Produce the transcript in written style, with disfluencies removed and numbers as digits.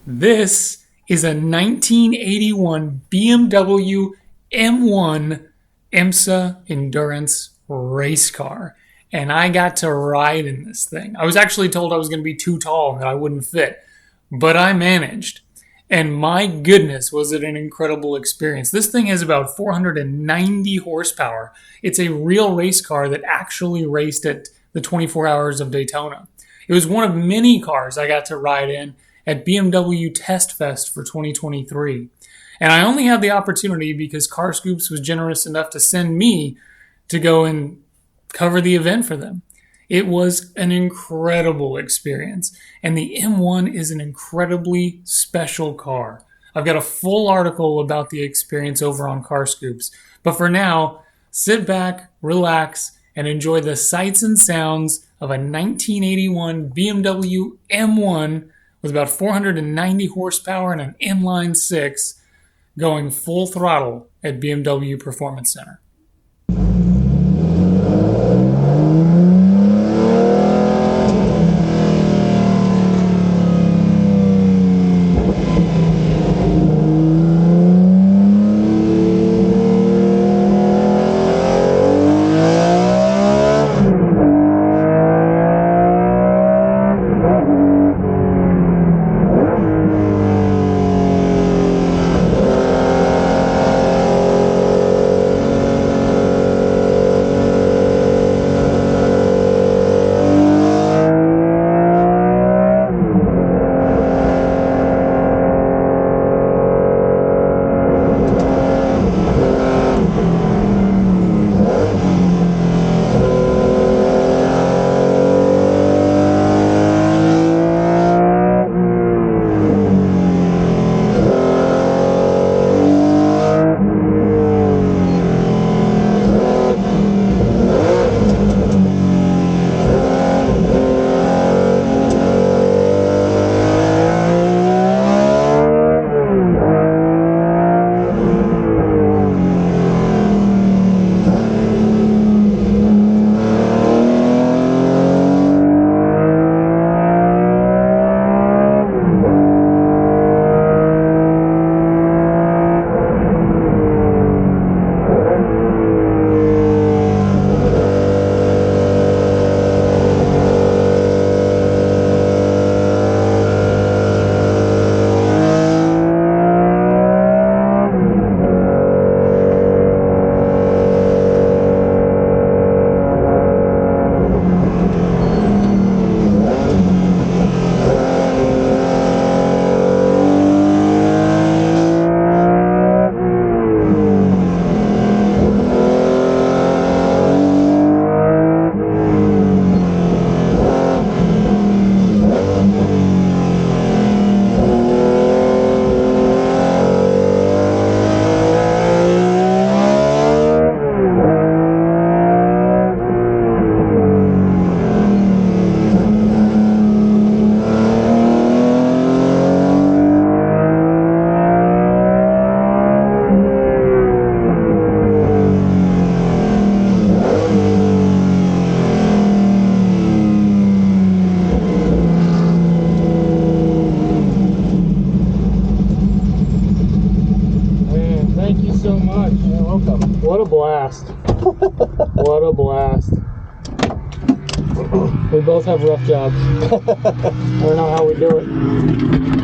This is a 1981 BMW M1 IMSA Endurance Race Car, and I got to ride in this thing. I was actually told I was going to be too tall and that I wouldn't fit, but I managed. And my goodness, was it an incredible experience. This thing has about 490 horsepower. It's a real race car that actually raced at the 24 Hours of Daytona. It was one of many cars I got to ride in at BMW Test Fest for 2023. And I only had the opportunity because Carscoops was generous enough to send me to go and cover the event for them. It was an incredible experience, and the M1 is an incredibly special car. I've got a full article about the experience over on Carscoops, but for now, sit back, relax, and enjoy the sights and sounds of a 1981 BMW M1 with about 490 horsepower and an inline six going full throttle at BMW Performance Center. Thank you so much. You're welcome. What a blast. What a blast. We both have rough jobs. I don't know how we do it.